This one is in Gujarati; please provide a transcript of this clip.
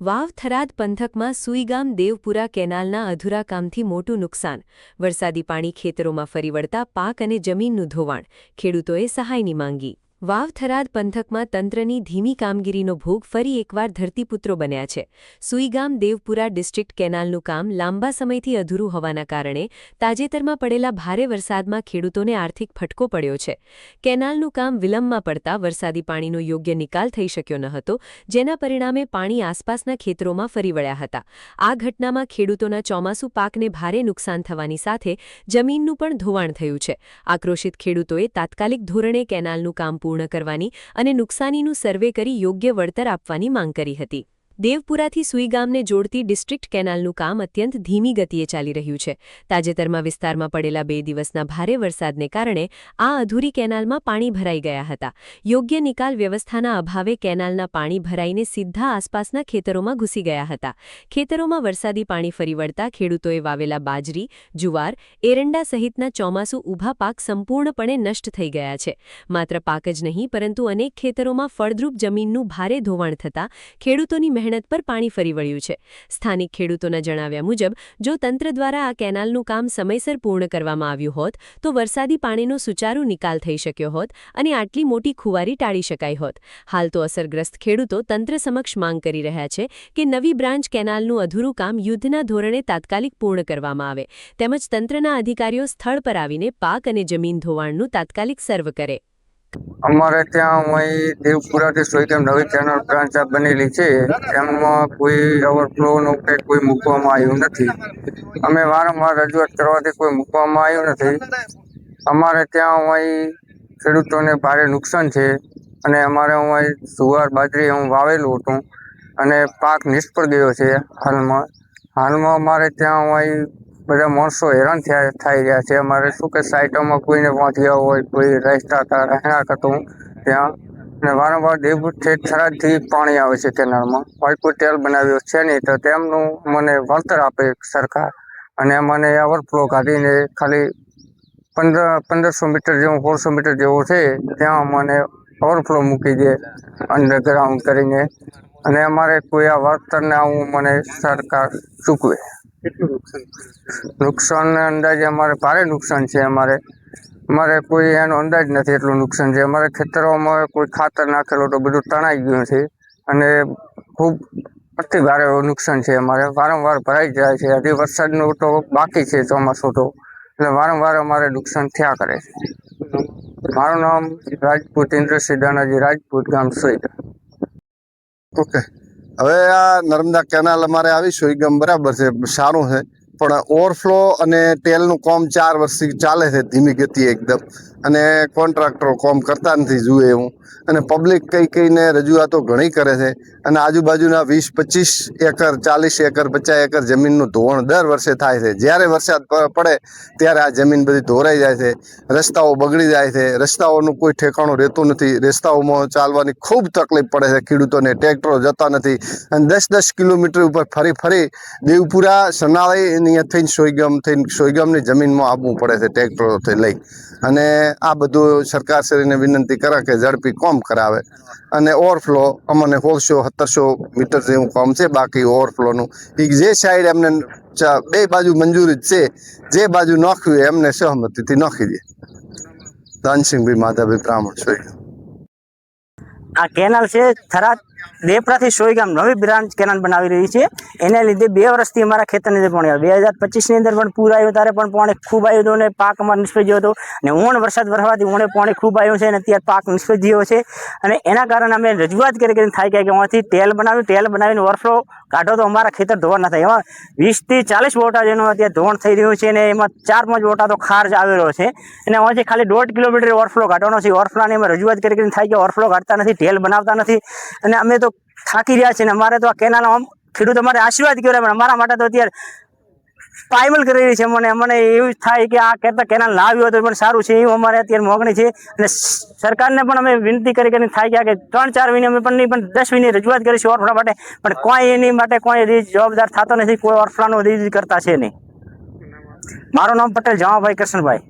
વાવ થરાદ પંથકમાં સુઈગામ દેવપુરા કેનાલના અધૂરા કામથી મોટું નુકસાન, વરસાદી પાણી ખેતરોમાં ફરી વળતા પાક અને જમીનનું ધોવાણ, ખેડૂતોએ સહાયની માંગી। વાવ થરાદ પંથકમાં તંત્રની ધીમી કામગીરીનો ભોગ ફરી એકવાર ધરતીપુત્રો બન્યા છે। સુઈગામ દેવપુરા ડિસ્ટ્રિક્ટ કેનાલનું કામ લાંબા સમયથી અધૂરું હોવાના કારણે તાજેતરમાં પડેલા ભારે વરસાદમાં ખેડૂતોને આર્થિક ફટકો પડ્યો છે। કેનાલનું કામ વિલંબમાં પડતા વરસાદી પાણીનો યોગ્ય નિકાલ થઈ શક્યો ન હતો, જેના પરિણામે પાણી આસપાસના ખેતરોમાં ફરી વળ્યા હતા। આ ઘટનામાં ખેડૂતોના ચોમાસુ પાકને ભારે નુકસાન થવાની સાથે જમીનનું પણ ધોવાણ થયું છે। આક્રોશિત ખેડૂતોએ તાત્કાલિક ધોરણે કેનાલનું કામ પૂર્ણ કરવાની અને નુકસાનીનું સર્વે કરી યોગ્ય વળતર આપવાની માંગ કરી હતી। દેવપુરાથી સુઈગામને જોડતી ડિસ્ટ્રિક્ટ કેનાલનું કામ અત્યંત ધીમી ગતિએ ચાલી રહ્યું છે। તાજેતરમાં વિસ્તારમાં પડેલા 2 દિવસના ભારે વરસાદને કારણે આ અધૂરી કેનાલમાં પાણી ભરાઈ ગયા હતા। યોગ્ય નિકાલ વ્યવસ્થાના અભાવે કેનાલના પાણી ભરાઈને સીધા આસપાસના ખેતરોમાં ઘૂસી ગયા હતા। ખેતરોમાં વરસાદી પાણી ફરી વળતા ખેડૂતોએ વાવેલા બાજરી, જુવાર, એરંડા સહિતના ચોમાસુ ઊભા પાક સંપૂર્ણપણે નષ્ટ થઈ ગયા છે। માત્ર પાક જ નહીં પરંતુ અનેક ખેતરોમાં ફળદ્રુપ જમીનનું ભારે ધોવાણ થતાં ખેડૂતોની મહેનત પર પાણી ફરી વળ્યું છે। સ્થાનિક ખેડૂતોના જણાવ્યા મુજબ જો તંત્ર દ્વારા આ કેનાલનું કામ સમયસર પૂર્ણ કરવામાં આવ્યું હોત તો વરસાદી પાણીનો સુચારુ નિકાલ થઈ શક્યો હોત અને આટલી મોટી ખુવારી ટાળી શકાઈ હોત। હાલ તો અસરગ્રસ્ત ખેડૂતો તંત્ર સમક્ષ માંગ કરી રહ્યા છે કે નવી બ્રાન્ચ કેનાલનું અધૂરું કામ યુદ્ધના ધોરણે તાત્કાલિક પૂર્ણ કરવામાં આવે તેમજ તંત્રના અધિકારીઓ સ્થળ પર આવીને પાક અને જમીન ધોવાણનું તાત્કાલિક સર્વે કરે। અમારે ત્યાં અહીં દેવપુરાથી સુઈગામ નવી કેનાલ બ્રાન્ચ બનેલી છે, એમાં કોઈ ઓવરફ્લોનું કે કોઈ મૂકવામાં આવ્યું નથી। અમે વારંવાર રજૂઆત કરવાથી કોઈ મૂકવામાં આવ્યું નથી। અમારે ત્યાં અહીં ખેડૂતોને ભારે નુકસાન છે અને અમારે અહીં જુવાર બાજરી વાવેલું હતું અને પાક નિષ્ફળ ગયો છે। હાલમાં અમારે ત્યાં અહીં બધા માણસો હેરાન થઈ રહ્યા છે। અમારે શું કે સાઇટોમાં કોઈને પહોંચ્યા હોય, કોઈ રહેણાંક હતું ત્યાં, અને વારંવાર દેવપુર થરાદથી પાણી આવે છે કેનાલમાં, કોઈ ટેલ બનાવ્યો છે નહીં, તો તેમનું મને વળતર આપે સરકાર અને મને ઓવરફ્લો કાઢીને ખાલી 1500 મીટર જેવું 1600 મીટર જેવું છે ત્યાં મને ઓવરફ્લો મૂકી દે અંડરગ્રાઉન્ડ કરીને, અને અમારે કોઈ આ વળતરને આવું મને સરકાર ચૂકવે। નુકસાન અંદાજે અમારે ભારે નુકસાન છે। અમારે કોઈ એનો અંદાજ નથી, એટલું નુકસાન છે। અમારે ખેતરોમાં કોઈ ખાતર નાખેલું તો બધું તણાઈ ગયું છે અને ખૂબ અતિ ભારે નુકસાન છે। અમારે વારંવાર ભરાઈ જાય છે। હજી વરસાદનું તો બાકી છે, ચોમાસું તો, એટલે વારંવાર અમારે નુકસાન થયા કરે છે। મારું નામ રાજપૂત ઇન્દ્રસિંહ દાનાજી રાજપૂત, ગામ સુઈગામ। ઓકે, હવે આ નર્મદા કેનાલ અમારે આવી સુઈગામ બરાબર છે, સારું છે, પણ ઓવરફ્લો અને ટેલનું કામ 4 વર્ષથી ચાલે છે ધીમી ગતિએ એકદમ, અને કોન્ટ્રાક્ટરો કામ કરતા નથી જુએ એવું, અને પબ્લિક કઈને રજૂઆતો ઘણી કરે છે, અને આજુબાજુના 20-25 એકર, 40 એકર, 50 એકર જમીનનું ધોવાણ દર વર્ષે થાય છે। જ્યારે વરસાદ પડે ત્યારે આ જમીન બધી ધોરાઈ જાય છે, રસ્તાઓ બગડી જાય છે, રસ્તાઓનું કોઈ ઠેકાણું રહેતું નથી, રસ્તાઓમાં ચાલવાની ખૂબ તકલીફ પડે છે ખેડૂતોને, ટ્રેક્ટરો જતા નથી, અને 10-10 કિલોમીટર ઉપર ફરી દેવપુરા સનાળી થઈને સોઈગામની જમીનમાં આવવું પડે છે ટ્રેક્ટરોથી લઈ। અને આ બધું સરકારશ્રીને વિનંતી કરે કે ઝડપી કામ કરાવે, અને ઓવરફ્લો અમને 1600-1700 મીટર જેવું કામ છે, બાકી ઓવરફ્લોનું જે સાઈડ એમને 2 બાજુ મંજૂરી છે, જે બાજુ નાખ્યું એમને સહમતિથી નાખી દે। દાનસિંહભાઈ માધાભાઈ બ્રાહ્મણ સોઈગામ। આ કેનાલ છે થરાદ દેવપુરાથી સોઈગામ નવી બ્રાન્ચ કેનાલ બનાવી રહી છે, એને લીધે 2 વર્ષથી અમારા ખેતરની અંદર પાણી આવે। 2025ની અંદર પણ પૂર આવ્યું, ત્યારે પણ પાણી ખૂબ આવ્યું હતું અને પાક અમારે નિષ્ફળ ગયો હતો, અને વરસાદ વરસવાથી પાણી ખૂબ આવ્યું છે અને અત્યારે પાક નિષ્ફળ ગયો છે, અને એના કારણે અમે રજૂઆત કરી થાય કે એમાંથી ટેલ બનાવીને ઓવરફ્લો કાઢો તો અમારા ખેતર ધોવાણ ના થાય। એમાં 20 થી 40 વોટા જેનું અત્યારે ધોવાણ થઈ રહ્યું છે, અને એમાં 4-5 વોટા તો ખાર જ આવેલો છે, અને એમાંથી ખાલી 1.5 કિલોમીટર ઓવરફ્લો કાઢવાનો છે। ઓવરફ્લોની અમે રજૂઆત કરી થાય કે ઓવરફ્લો કાઢતા નથી, ટેલ બનાવતા નથી, અને અમે તો થાકી રહ્યા છે, ને અમારે તો આ કેનાલ ખેડૂતો અમારે આશીર્વાદ કર્યો, પણ અમારા માટે તો અત્યારે પાયમલ કરી રહી છે। મને એવું થાય કે આ કેનાલ ના આવ્યું હતું પણ સારું છે, એવું અમારે અત્યારે મોગણી છે, અને સરકારને પણ અમે વિનંતી કરી થાય કે 3-4 વીને અમે પણ નહીં પણ 10 વીની રજૂઆત કરીશું ઓવરફ્લો માટે, પણ કોઈ એની માટે કોઈ જવાબદાર થતો નથી, કોઈ ઓવરફ્લોનો કરતા છે નહીં। મારું નામ પટેલ જમાભાઈ કૃષ્ણભાઈ।